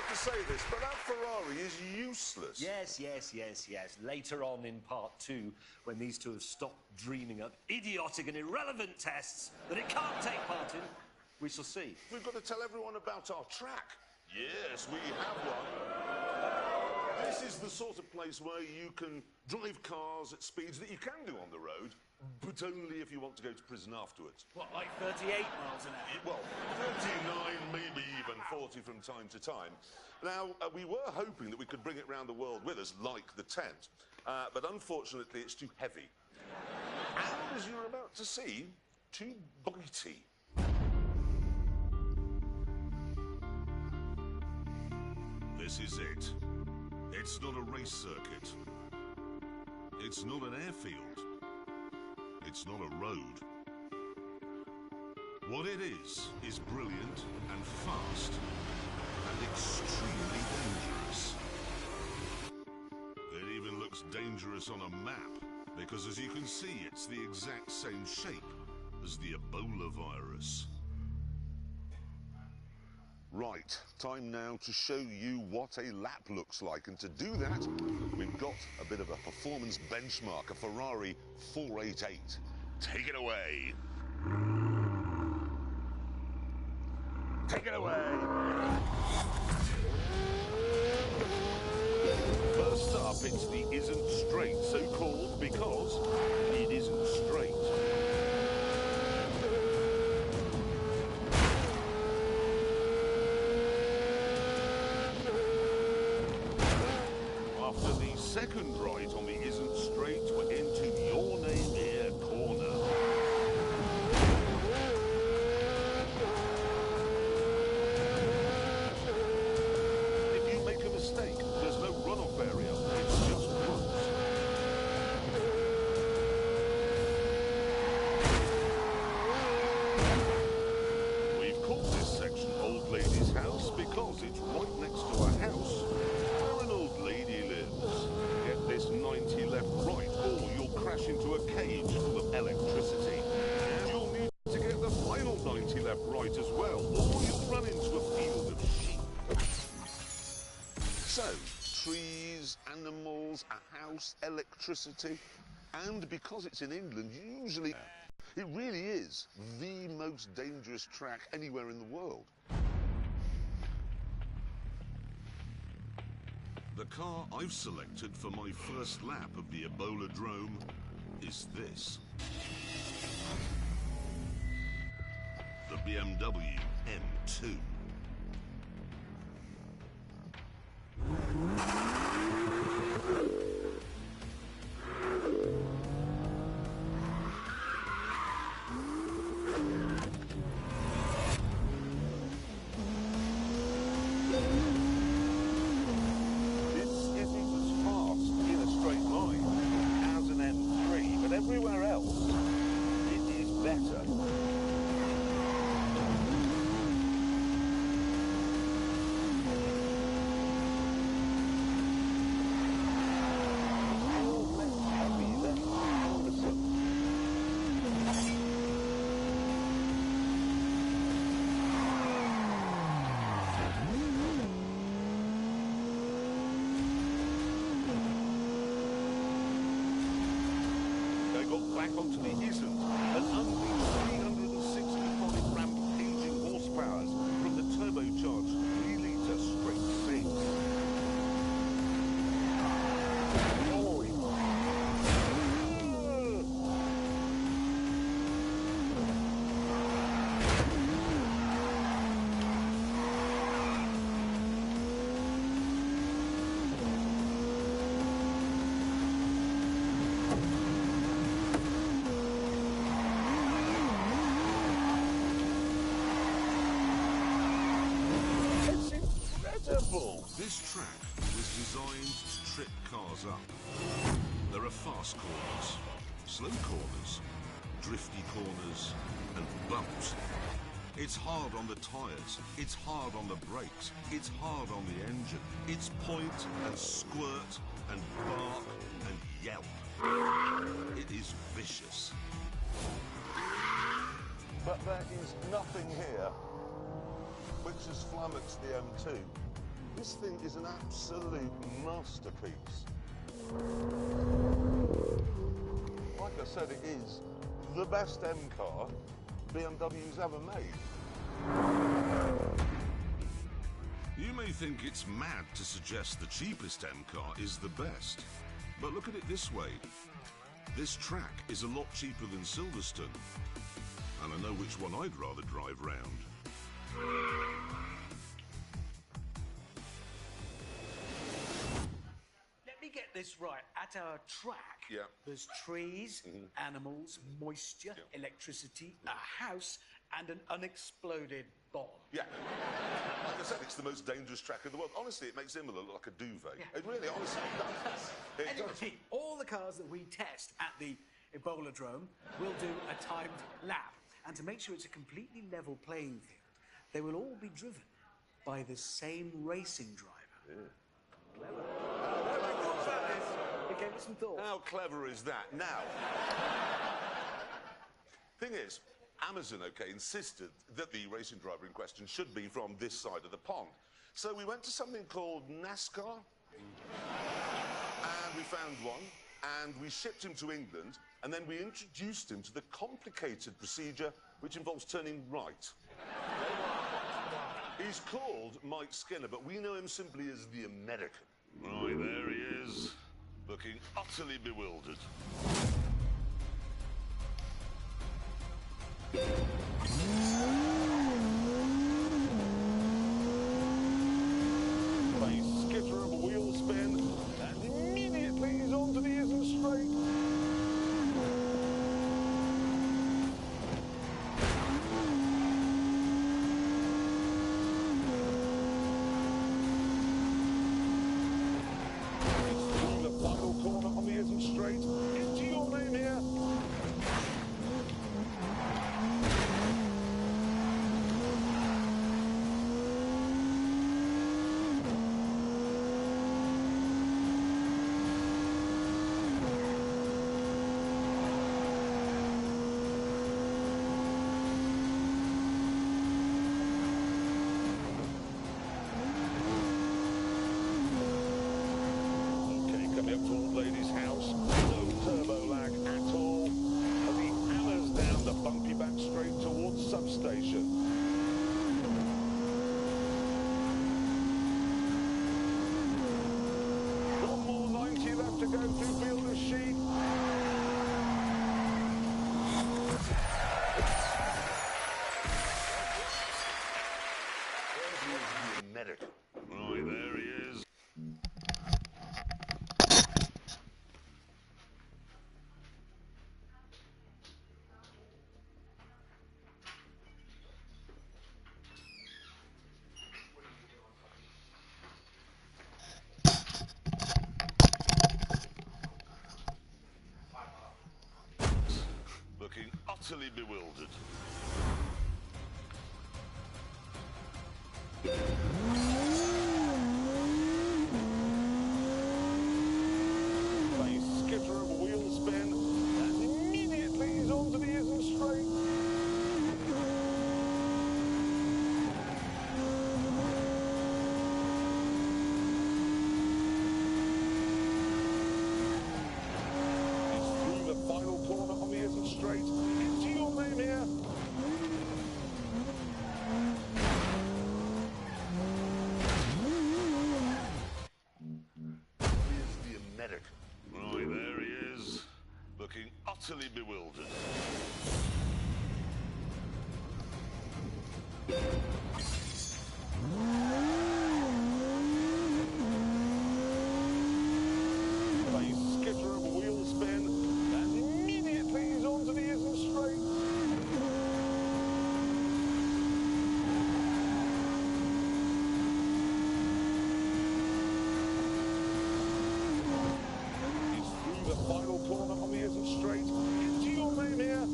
to say this, but that Ferrari is useless. Yes. Later on in part 2, when these two have stopped dreaming up idiotic and irrelevant tests that it can't take part in, we shall see. We've got to tell everyone about our track. Yes, we have one. This is the sort of place where you can drive cars at speeds that you can do on the road, but only if you want to go to prison afterwards. What, like 38 miles an hour? Well, 39, maybe even 40 from time to time. Now, we were hoping that we could bring it round the world with us, like the tent, but unfortunately it's too heavy. And as you're about to see, too bitey. This is it. It's not a race circuit. It's not an airfield. It's not a road. What it is brilliant and fast and extremely dangerous. It even looks dangerous on a map, because as you can see, it's the exact same shape as the Ebola virus. Right, time now to show you what a lap looks like, and to do that, we've got a bit of a performance benchmark, a Ferrari 488. Take it away. Take it away. First up, it's the isn't straight, so called because it isn't straight. After the second right on the isn't straight, we're into your name here corner. If you make a mistake, there's no runoff area, it's just runs. We've called this section Old Lady's House because it's right next to a house where an old lady lives. Get this 90 left right, or you'll crash into a cage full of electricity. And you'll need to get the final 90 left right as well, or you'll run into a field of sheep. So, trees, animals, a house, electricity, and because it's in England, usually it really is the most dangerous track anywhere in the world. The car I've selected for my first lap of the Ebola Drome is this. The BMW M2. Everywhere else, it is better. Back onto the isn't, an unleashed 365 rampaging horsepower from the turbocharged 3-litre straight 6. This track was designed to trip cars up. There are fast corners, slow corners, drifty corners, and bumps. It's hard on the tyres, it's hard on the brakes, it's hard on the engine. It's point and squirt and bark and yelp. It is vicious. But there is nothing here which has flummoxed the M2. This thing is an absolute masterpiece. Like I said, it is the best M car BMW's ever made. You may think it's mad to suggest the cheapest M car is the best, but look at it this way. This track is a lot cheaper than Silverstone, and I know which one I'd rather drive round. Let me get this right. At our track, Yeah. there's trees, animals, moisture, electricity, a house, and an unexploded bomb. Yeah. Like I said, it's the most dangerous track in the world. Honestly, it makes Imola look like a duvet. Yeah. It really, honestly, does. It does. Anyway, all the cars that we test at the Ebola-drome will do a timed lap. And to make sure it's a completely level playing field, they will all be driven by the same racing driver. Yeah. Clever. Have thought about this? It gave it some thought. How clever is that? Now, thing is, Amazon, okay, insisted that the racing driver in question should be from this side of the pond. So we went to something called NASCAR, and we found one, and we shipped him to England, and then we introduced him to the complicated procedure which involves turning right. He's called Mike Skinner, but we know him simply as the American. Right, there he is, looking utterly bewildered. They skitter of a wheel spin, and immediately he's onto the isn't straight. He's through the final corner on the isn't straight. Into your name here. Okay, coming up to Old Lady's house. No turbo lag at all. And he hammers down the bumpy back straight towards substation. One more 90 left to go through Fielder's sheet. There's the American. Right, there he is. Looking utterly bewildered. They skitter of a wheel spin, and immediately he's onto the isn't straight. He's through the final corner on the isn't straight. Into your name here. Here's the American. Right, there he is, looking utterly bewildered. They skitter of a wheel spin, and immediately he's onto the isn't straight. He's through the final corner on the isn't straight. Into your name here.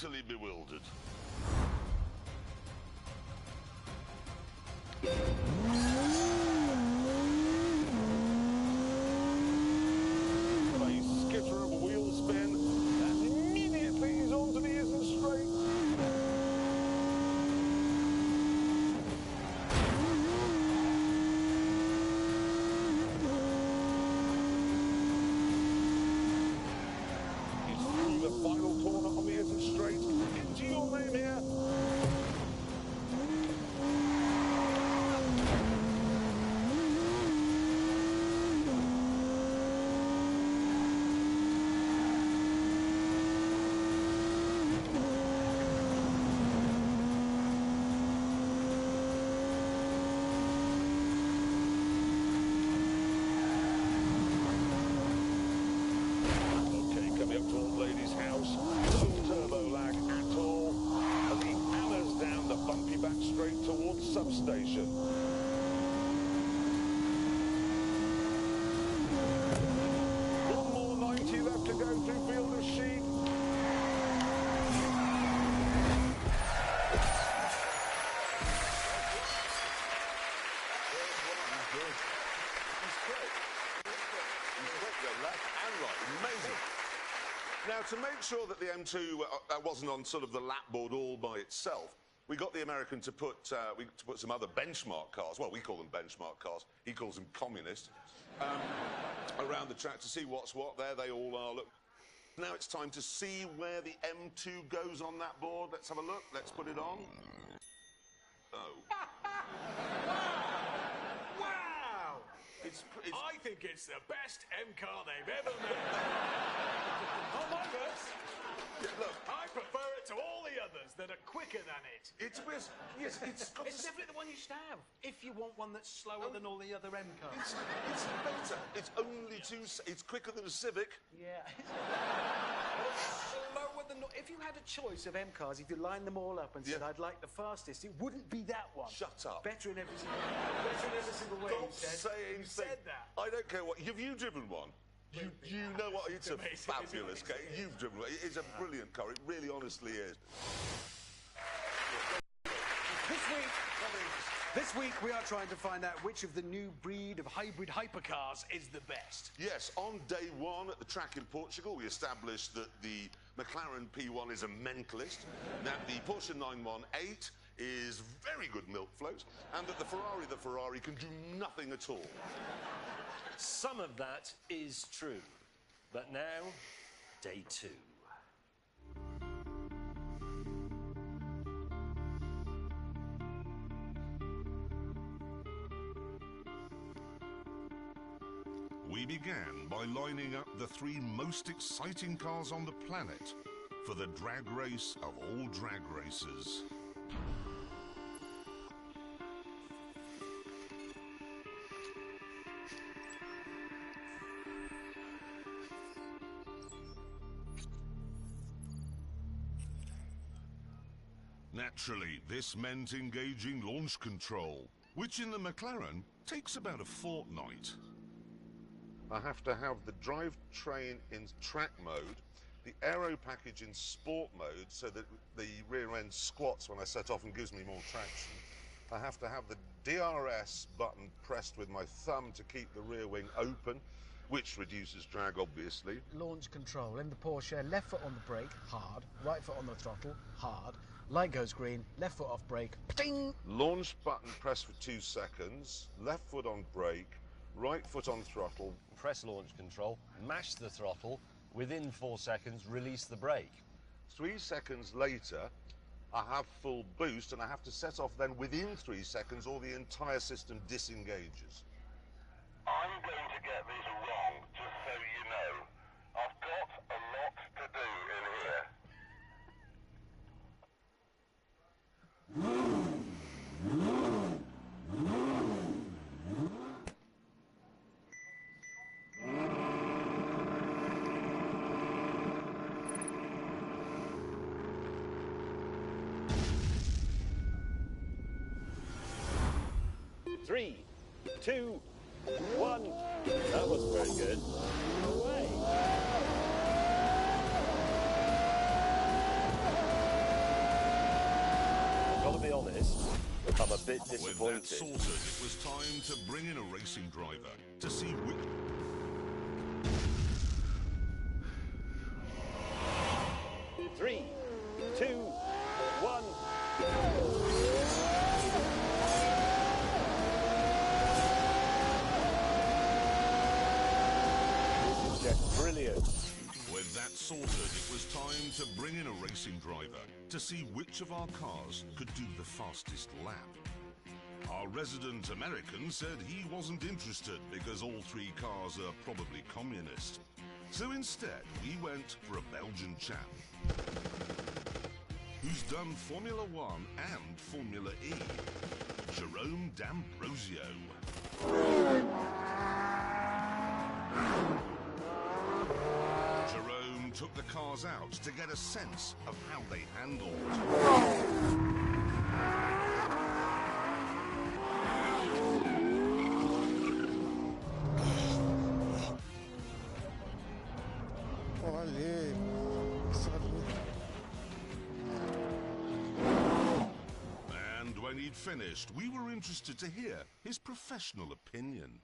utterly bewildered. A skitter of wheel spin, and immediately he's onto the isn't straight. He's through the final corner on the isn't straight. Into your name here. Coming up to Old Lady's house, no turbo lag at all, and he hammers down the bumpy back straight towards substation. One more 90 left to go through field of sheep. Left and right, amazing. Now, to make sure that the M2 wasn't on sort of the lap board all by itself, we got the American to put some other benchmark cars, well, we call them benchmark cars, he calls them communist, around the track to see what's what. There they all are, look. Now it's time to see where the M2 goes on that board. Let's have a look, let's put it on. Oh. I think it's the best M car they've ever made. On my verse, Look, I prefer it to all the others that are quicker than it. it's Definitely the one you should have, if you want one that's slower than all the other M cars. it's better. It's only it's quicker than a Civic. Yeah. Slower than... If you had a choice of M cars, if you lined them all up and said, I'd like the fastest, it wouldn't be that one. Shut up. Better in every single way. Stop saying said that. I don't care what. Have you driven one? You know what? It's a amazing. fabulous car. You've driven one. It's a brilliant car. It really, honestly is. This week we are trying to find out which of the new breed of hybrid hypercars is the best. Yes, on day one at the track in Portugal, we established that the McLaren P1 is a mentalist, that the Porsche 918 is very good milk float, and that the Ferrari can do nothing at all. Some of that is true. But now, day two. We began by lining up the three most exciting cars on the planet for the drag race of all drag races. Naturally, this meant engaging launch control, which in the McLaren takes about a fortnight. I have to have the drivetrain in track mode, the aero package in sport mode so that the rear end squats when I set off and gives me more traction. I have to have the DRS button pressed with my thumb to keep the rear wing open, which reduces drag, obviously. Launch control in the Porsche, left foot on the brake, hard, right foot on the throttle, hard, light goes green, left foot off brake, ding! Launch button pressed for 2 seconds, left foot on brake, right foot on throttle. Press launch control, mash the throttle, within 4 seconds, release the brake. 3 seconds later, I have full boost, and I have to set off then within 3 seconds or the entire system disengages. I'm going to get this wrong, just so you know. I've got a lot to do in here. Three, two, one. That was very good. Away. honest, I'm a bit With that disappointed. sorted, it was time to bring in a racing driver to see which... 3, 2, 1. This is just brilliant. With that sorted, it was time to bring in a racing driver to see which of our cars could do the fastest lap. Our resident American said he wasn't interested because all three cars are probably communist. So instead, we went for a Belgian chap who's done Formula One and Formula E, Jerome D'Ambrosio. Jerome took the cars out to get a sense of how they handled. And when he'd finished, we were interested to hear his professional opinion.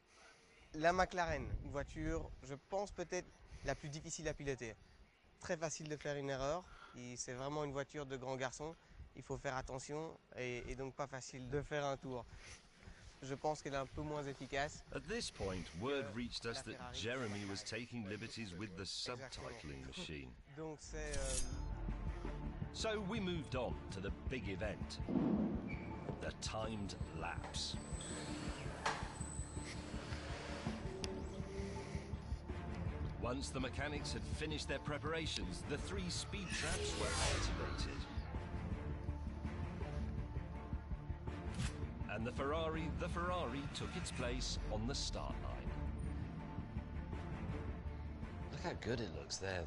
La McLaren, une voiture, je pense peut-être la plus difficile à piloter. Très facile de faire une erreur, et c'est vraiment une voiture de grand garçon. Il faut faire attention et donc pas facile de faire un tour. Je pense qu'elle est un peu moins efficace. At this point, word reached us that Jeremy was taking liberties with the subtitling machine. Donc c'est... So we moved on to the big event, the timed laps. Once the mechanics had finished their preparations, the 3 speed traps were activated. And the Ferrari took its place on the start line. Look how good it looks there.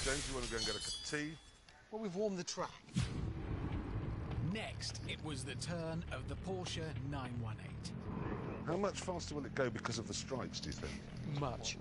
James, you want to go and get a cup of tea? Well, we've warmed the track. Next, it was the turn of the Porsche 918. How much faster will it go because of the stripes, do you think? Much.